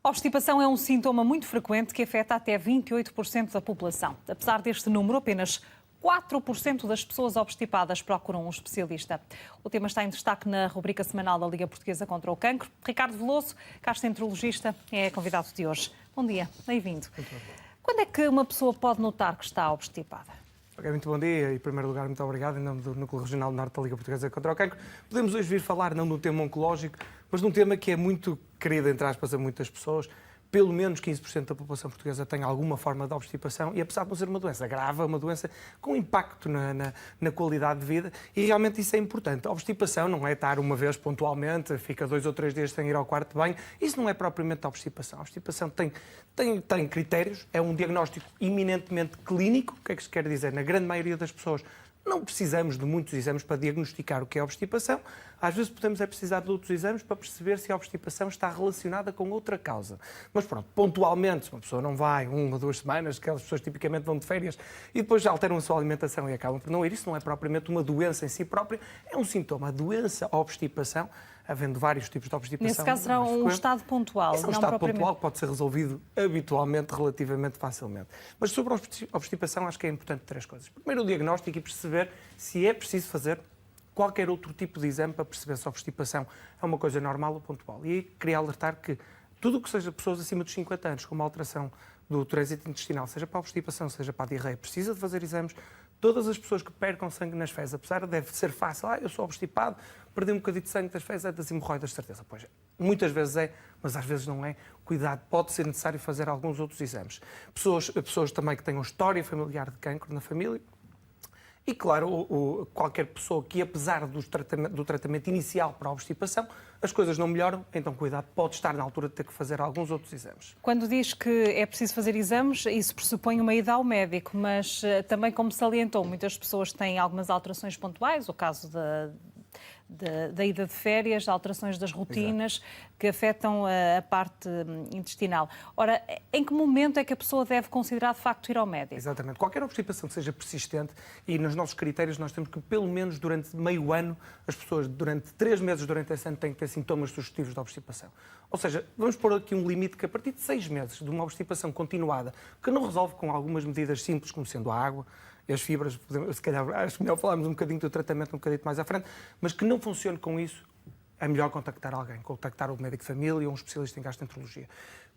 A obstipação é um sintoma muito frequente que afeta até 28% da população. Apesar deste número, apenas 4% das pessoas obstipadas procuram um especialista. O tema está em destaque na rubrica semanal da Liga Portuguesa contra o Cancro. Ricardo Veloso, gastroenterologista, é convidado de hoje. Bom dia, bem-vindo. Quando é que uma pessoa pode notar que está obstipada? Muito bom dia e, em primeiro lugar, muito obrigado em nome do Núcleo Regional do Norte da Liga Portuguesa contra o Cancro. Podemos hoje vir falar não de um tema oncológico, mas de um tema que é muito querido, entre aspas, a muitas pessoas. Pelo menos 15% da população portuguesa tem alguma forma de obstipação e, apesar de não ser uma doença grave, é uma doença com impacto na qualidade de vida e realmente isso é importante. A obstipação não é estar uma vez pontualmente, fica 2 ou 3 dias sem ir ao quarto de banho. Isso não é propriamente a obstipação. A obstipação tem critérios, é um diagnóstico eminentemente clínico. O que é que isto quer dizer? Na grande maioria das pessoas, não precisamos de muitos exames para diagnosticar o que é obstipação. Às vezes podemos precisar de outros exames para perceber se a obstipação está relacionada com outra causa. Mas pronto, pontualmente, se uma pessoa não vai 1 ou 2 semanas, aquelas pessoas tipicamente vão de férias e depois já alteram a sua alimentação e acabam por não ir, isso não é propriamente uma doença em si própria, é um sintoma. A doença, a obstipação, havendo vários tipos de obstipação. Nesse caso será um estado pontual. Isso é um estado pontual que pode ser resolvido habitualmente, relativamente facilmente. Mas sobre a obstipação acho que é importante 3 coisas. Primeiro o diagnóstico e perceber se é preciso fazer qualquer outro tipo de exame para perceber se a obstipação é uma coisa normal ou pontual. E aí queria alertar que tudo o que seja pessoas acima dos 50 anos com uma alteração do trânsito intestinal, seja para a obstipação, seja para a diarreia, precisa de fazer exames. Todas as pessoas que percam sangue nas fezes, apesar de deve ser fácil, eu sou obstipado, perdi um bocadinho de sangue das fezes, é das hemorroidas, de certeza. Pois, muitas vezes é, mas às vezes não é. Cuidado, pode ser necessário fazer alguns outros exames. Pessoas também que tenham história familiar de cancro na família. E, claro, qualquer pessoa que, apesar do tratamento inicial para a obstipação, as coisas não melhoram, então, cuidado, pode estar na altura de ter que fazer alguns outros exames. Quando diz que é preciso fazer exames, isso pressupõe uma ida ao médico, mas também, como salientou, muitas pessoas têm algumas alterações pontuais, o caso da ida de férias, alterações das rotinas. Exato. Que afetam a parte intestinal. Ora, em que momento é que a pessoa deve considerar de facto ir ao médico? Exatamente. Qualquer obstipação que seja persistente, e nos nossos critérios nós temos que pelo menos durante meio ano, as pessoas durante 3 meses durante esse ano têm que ter sintomas sugestivos de obstipação. Ou seja, vamos pôr aqui um limite que a partir de 6 meses de uma obstipação continuada, que não resolve com algumas medidas simples, como sendo a água, e as fibras, se calhar acho melhor falarmos um bocadinho do tratamento um bocadinho mais à frente, mas que não funcione com isso, é melhor contactar alguém, contactar o médico de família ou um especialista em gastroenterologia.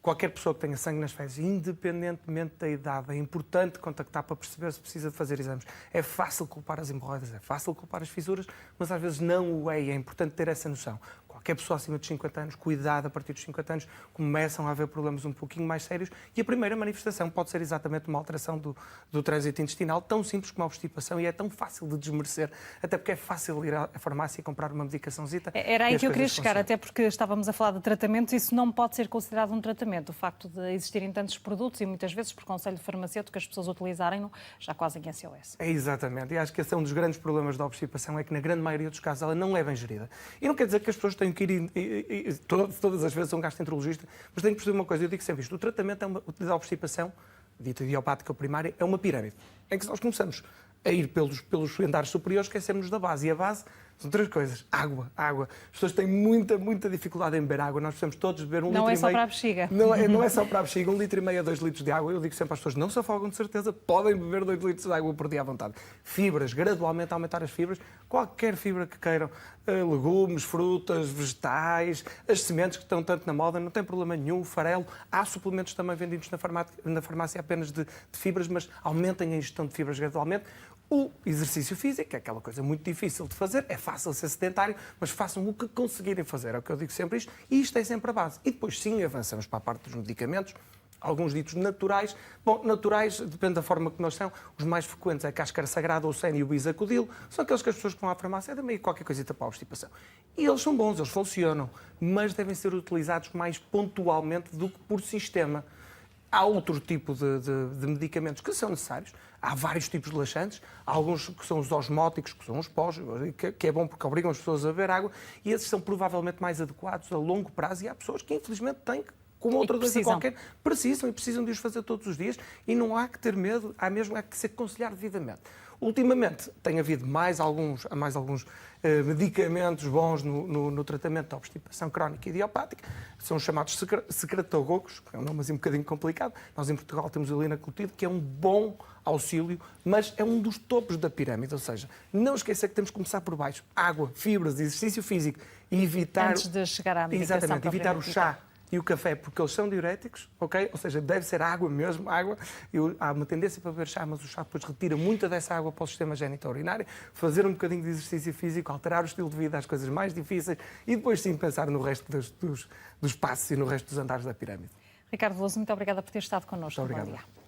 Qualquer pessoa que tenha sangue nas fezes, independentemente da idade, é importante contactar para perceber se precisa de fazer exames. É fácil culpar as hemorroidas, é fácil culpar as fissuras, mas às vezes não o é e é importante ter essa noção. Qualquer pessoa acima dos 50 anos, cuidado, a partir dos 50 anos, começam a haver problemas um pouquinho mais sérios e a primeira manifestação pode ser exatamente uma alteração do trânsito intestinal, tão simples como a obstipação e é tão fácil de desmerecer, até porque é fácil ir à farmácia e comprar uma medicaçãozita. Era aí que eu queria chegar, até porque estávamos a falar de tratamentos, isso não pode ser considerado um tratamento. O facto de existirem tantos produtos e muitas vezes por conselho farmacêutico as pessoas utilizarem-no já quase em SOS. É exatamente, e acho que esse é um dos grandes problemas da obstipação, é que na grande maioria dos casos ela não é bem gerida. E não quer dizer que as pessoas tenham que ir todas as vezes a um gastroenterologista, mas tenho que perceber uma coisa, eu digo sempre isto, o tratamento da obstipação, dita idiopática ou primária, é uma pirâmide, em que nós começamos a ir pelos andares superiores, esquecemos da base, e a base são 3 coisas. Água. As pessoas têm muita dificuldade em beber água. Nós precisamos todos beber 1 litro e meio. Não é só para a bexiga. Não é só para a bexiga. 1 litro e meio a 2 litros de água. Eu digo sempre às pessoas, não se afogam de certeza, podem beber 2 litros de água por dia à vontade. Fibras, gradualmente aumentar as fibras. Qualquer fibra que queiram. Legumes, frutas, vegetais, as sementes que estão tanto na moda, não tem problema nenhum. Farelo. Há suplementos também vendidos na farmácia apenas de fibras, mas aumentem a ingestão de fibras gradualmente. O exercício físico é aquela coisa muito difícil de fazer, é fácil ser sedentário, mas façam o que conseguirem fazer, é o que eu digo sempre isto, e isto é sempre a base. E depois sim avançamos para a parte dos medicamentos, alguns ditos naturais. Bom, naturais, depende da forma que nós são, os mais frequentes é a cáscara sagrada, o seno e o bisacodil, são aqueles que as pessoas que vão à farmácia, dão-me qualquer coisita para a obstipação. E eles são bons, eles funcionam, mas devem ser utilizados mais pontualmente do que por sistema. Há outro tipo de medicamentos que são necessários. Há vários tipos de laxantes. Há alguns que são os osmóticos, que são os pós, que é bom porque obrigam as pessoas a beber água. E esses são provavelmente mais adequados a longo prazo. E há pessoas que, infelizmente, têm que como outra doença precisam. qualquer, precisam de os fazer todos os dias e não há que ter medo, há mesmo que se aconselhar devidamente. Ultimamente tem havido mais alguns medicamentos bons no tratamento da obstipação crónica idiopática, são chamados secretagogos, que é um nome assim um bocadinho complicado. Nós em Portugal temos o linaclotide, que é um bom auxílio, mas é um dos topos da pirâmide, ou seja, não esquecer que temos que começar por baixo. Água, fibras, exercício físico e evitar... Antes de chegar à medicação. Exatamente, evitar o chá e o café, porque eles são diuréticos, ok? Ou seja, deve ser água mesmo, água. Há uma tendência para beber chá, mas o chá depois retira muita dessa água para o sistema genito-urinário. Fazer um bocadinho de exercício físico, alterar o estilo de vida às coisas mais difíceis e depois sim pensar no resto dos passos e no resto dos andares da pirâmide. Ricardo Veloso, muito obrigada por ter estado connosco. Muito obrigado. Bom dia.